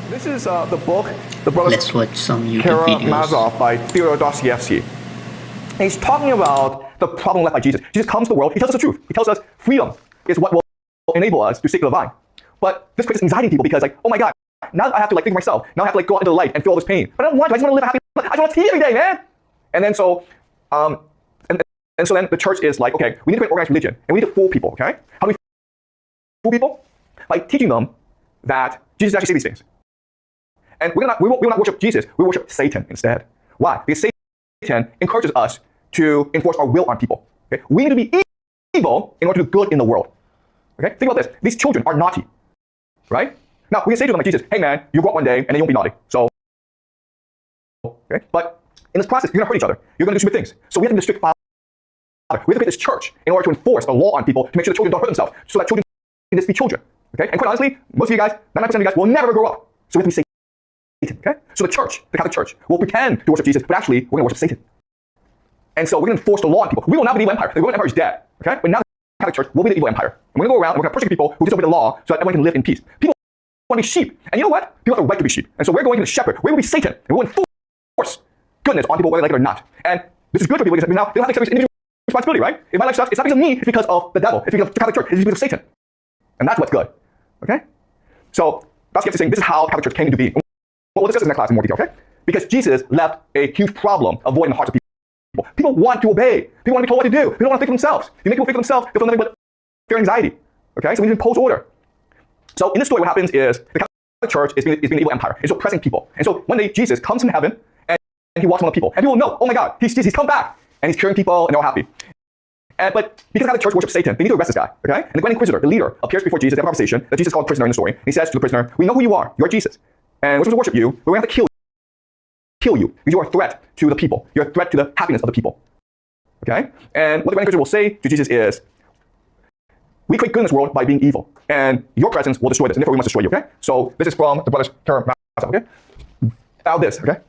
This is the book, The Brothers Let's watch some YouTube Karamazov videos. by Fyodor Dostoevsky. And he's talking about the problem left by Jesus. Jesus comes to the world, he tells us the truth. He tells us freedom is what will enable us to seek the divine. But this creates anxiety in people because, like, oh my God, now I have to think for myself. Now I have to go out into the light and feel all this pain. But I don't want to. I just want to live a happy life. I just want to tea every day, man. And then so then the church is like, okay, we need to create organized religion, and we need to fool people, okay? How do we fool people? By teaching them that Jesus actually said these things. And we will not worship Jesus, we worship Satan instead. Why? Because Satan encourages us to enforce our will on people. Okay? We need to be evil in order to do good in the world. Okay? Think about this. These children are naughty, right? Now, we can say to them like Jesus, hey man, you grow up one day and then you won't be naughty. So, okay? But in this process, you're going to hurt each other. You're going to do stupid things. So we have to be a strict father. We have to create this church in order to enforce the law on people to make sure the children don't hurt themselves, so that children can just be children. Okay? And quite honestly, most of you guys, 99% of you guys will never grow up. So we have to be Satan. Okay? So the church, the Catholic Church, will pretend to worship Jesus, but actually we're going to worship Satan. And so we're going to enforce the law on people. We will not be the evil empire. The Roman Empire is dead. Okay? But now the Catholic Church will be the evil empire. And we're going to go around and we're going to persecute people who disobey the law so that everyone can live in peace. People want to be sheep. And you know what? People have the right to be sheep. And so we're going to the shepherd. We're going to be Satan. And we're going to enforce goodness on people whether they like it or not. And this is good for people because now they don't have to accept individual responsibility, right? If my life sucks, it's not because of me, it's because of the devil. It's because of the Catholic Church. It's because of Satan. And that's what's good. Okay? So Dostoevsky is saying this is how Catholic Church came into being. We'll discuss this in the class in more detail, okay? Because Jesus left a huge problem avoiding the hearts of people. People want to obey. People want to be told what to do. People don't want to think for themselves. You make people think for themselves, they'll feel nothing but fear and anxiety. Okay? So we need to impose order. So in this story, what happens is the Catholic Church is being an evil empire. It's oppressing people. And so one day Jesus comes from heaven and he walks among the people. And people know, oh my God, he's come back. And he's curing people and they're all happy. But because the Catholic Church worships Satan, they need to arrest this guy, okay? And the Grand Inquisitor, the leader, appears before Jesus. They have a conversation that Jesus called prisoner in the story. And he says to the prisoner, we know who you are. You're Jesus. And we're supposed to worship you, but we're going to have to kill you because you are a threat to the people. You're a threat to the happiness of the people, okay? And what the Grand Inquisitor will say to Jesus is, we create good in this world by being evil. And your presence will destroy this, and therefore we must destroy you, okay? So this is from the Brothers Karamazov, okay? Thou this, okay?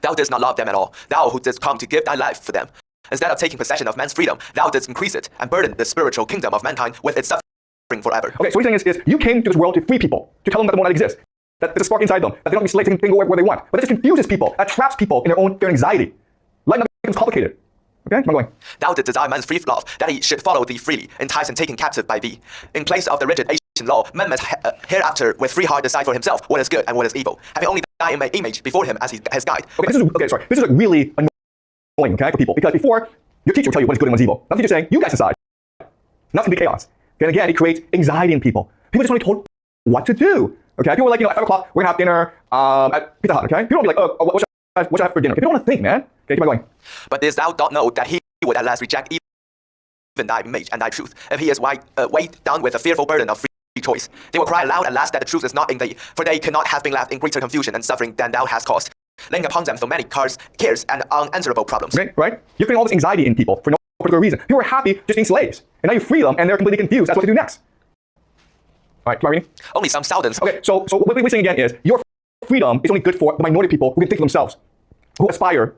Thou didst not love them at all. Thou who didst come to give thy life for them. Instead of taking possession of man's freedom, thou didst increase it and burden the spiritual kingdom of mankind with its suffering forever. Okay, so what he's saying is you came to this world to free people, to tell them that the one that exists, that there's a spark inside them, that they don't be slaves, they can go where they want. But this confuses people, that traps people in their own fear and anxiety. Life now becomes complicated. Okay, I'm going. Thou didst desire man's free love, that he should follow thee freely, enticed and taken captive by thee. In place of the rigid ancient law, man must hereafter with free heart decide for himself what is good and what is evil, having only thy image before him as his guide. Okay, this is like really annoying, okay, for people, because before, your teacher will tell you what is good and what is evil. Now the teacher's saying, you guys decide. Now it's going to be chaos. And again, it creates anxiety in people. People just want to be told what to do. Okay, people are like, at 5 o'clock, we're going to have dinner at Pizza Hut, okay? People don't be like, oh, what should I have for dinner? Okay, people don't want to think, man. Okay, keep on going. But this thou dost know that he would at last reject even thy image and thy truth, if he is weighed down with a fearful burden of free choice. They will cry aloud at last that the truth is not in thee, for they cannot have been left in greater confusion and suffering than thou hast caused, laying upon them so many cares and unanswerable problems. Okay, right? You're creating all this anxiety in people for no particular reason. People are happy just being slaves, and now you free them, and they're completely confused. That's what they do next. All right, keep on reading. Only some thousands. Okay, so what we're saying again is your freedom is only good for the minority of people who can think for themselves, who aspire to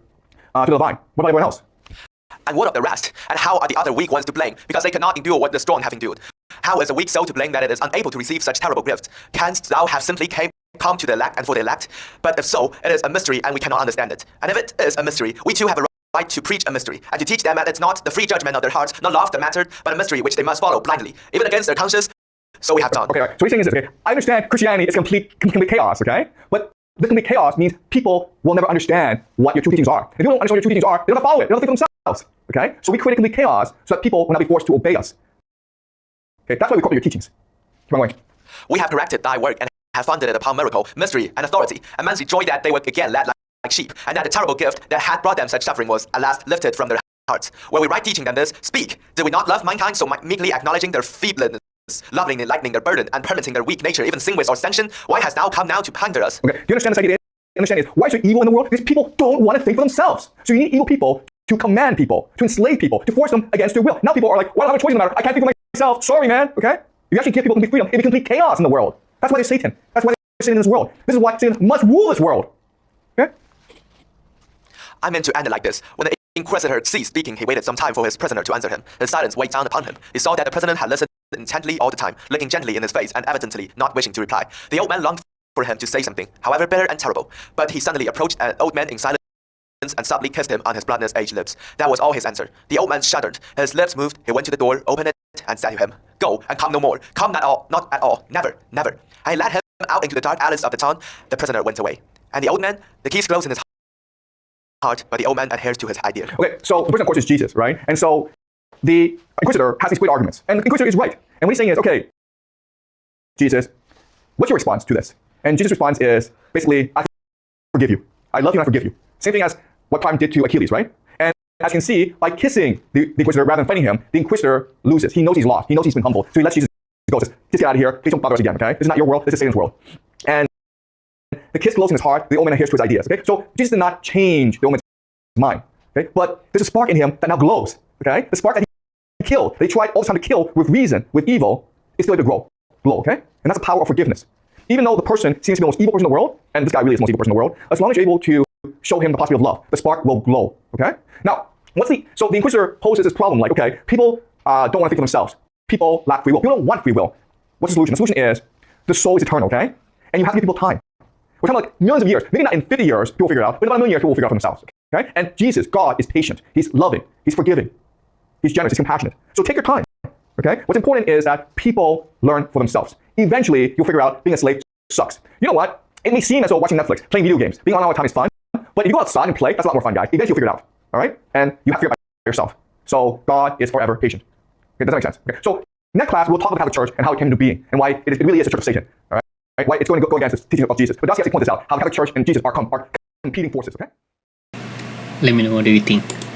the divine. What about everyone else? And what of the rest? And how are the other weak ones to blame? Because they cannot endure what the strong have endured. How is a weak soul to blame that it is unable to receive such terrible gifts? Canst thou have simply come to the elect and for the elect? But if so, it is a mystery and we cannot understand it. And if it is a mystery, we too have a right to preach a mystery, and to teach them that it's not the free judgment of their hearts, not love that mattered, but a mystery which they must follow blindly, even against their conscience. So we have done. Okay, right. So what he's saying is this, okay? I understand Christianity is complete chaos, okay? But this complete chaos means people will never understand what your true teachings are. If people don't understand what your true teachings are, they don't follow it. They don't think for themselves, okay? So we create a complete chaos so that people will not be forced to obey us. Okay, that's why we copy your teachings. Keep on going. We have corrected thy work and have founded it upon miracle, mystery, and authority, and man's joy that they were again led like sheep, and that the terrible gift that had brought them such suffering was at last lifted from their hearts. Were we right teaching them this? Speak. Did we not love mankind so meekly acknowledging their feebleness, lovingly lightening their burden, and permitting their weak nature, even sin with or sanction? Why hast thou come now to ponder us? Okay, do you understand this idea? Understand is why is there evil in the world? Because people don't want to think for themselves. So you need evil people to command people, to enslave people, to force them against their will. Now people are like, well, I don't have a choice in the matter. I can't think for myself. Sorry, man. Okay? If you actually give people complete freedom, it becomes complete chaos in the world. That's why there's Satan. That's why there's Satan in this world. This is why Satan must rule this world. Okay? I meant to end it like this. When the Inquisitor ceased speaking, he waited some time for his prisoner to answer him. His silence weighed down upon him. He saw that the prisoner had listened intently all the time, looking gently in his face and evidently not wishing to reply. The old man longed for him to say something, however bitter and terrible. But he suddenly approached an old man in silence and softly kissed him on his bloodless aged lips. That was all his answer. The old man shuddered. His lips moved. He went to the door, opened it, and said to him, "Go and come no more. Come not at all. Never, never." And he led him out into the dark alleys of the town. The prisoner went away. And the old man, the keys closed in his heart, but the old man adheres to his idea. Okay, so the person, of course, is Jesus, right? And so the Inquisitor has these great arguments. And the Inquisitor is right. And what he's saying is, okay, Jesus, what's your response to this? And Jesus' response is basically, I forgive you. I love you and I forgive you. Same thing as what Priam did to Achilles, right? And as you can see, by kissing the Inquisitor rather than fighting him, the Inquisitor loses. He knows he's lost. He knows he's been humbled. So he lets Jesus go. Says, just get out of here. Please don't bother us again, okay? This is not your world. This is Satan's world. And the kiss glows in his heart. The old man adheres to his ideas, okay? So Jesus did not change the old man's mind, okay? But there's a spark in him that now glows, okay? The spark that he killed, that he tried all the time to kill with reason, with evil, is still able to glow, okay? And that's the power of forgiveness. Even though the person seems to be the most evil person in the world, and this guy really is the most evil person in the world, as long as you're able to show him the possibility of love, the spark will glow, okay? Now, so the Inquisitor poses this problem like, okay, people don't want to think for themselves. People lack free will. People don't want free will. What's the solution? The solution is the soul is eternal, okay? And you have to give people time. We're talking like millions of years. Maybe not in 50 years, people will figure it out, but in about a million years, people will figure it out for themselves, okay? And Jesus, God, is patient. He's loving. He's forgiving. He's generous. He's compassionate. So take your time, okay? What's important is that people learn for themselves. Eventually, you'll figure out being a slave sucks. You know what? It may seem as though watching Netflix, playing video games, being on all the time is fun, but if you go outside and play, that's a lot more fun, guys. Eventually, you'll figure it out, all right? And you have to figure it out by yourself. So God is forever patient. Okay, does that make sense? Okay, so in that class, we'll talk about the Catholic Church and how it came into being and why it really is the church of Satan, all right? Why it's going to go against the teaching of Jesus. But Dostoevsky points this out, how the Catholic Church and Jesus are competing forces, okay? Let me know what do you think.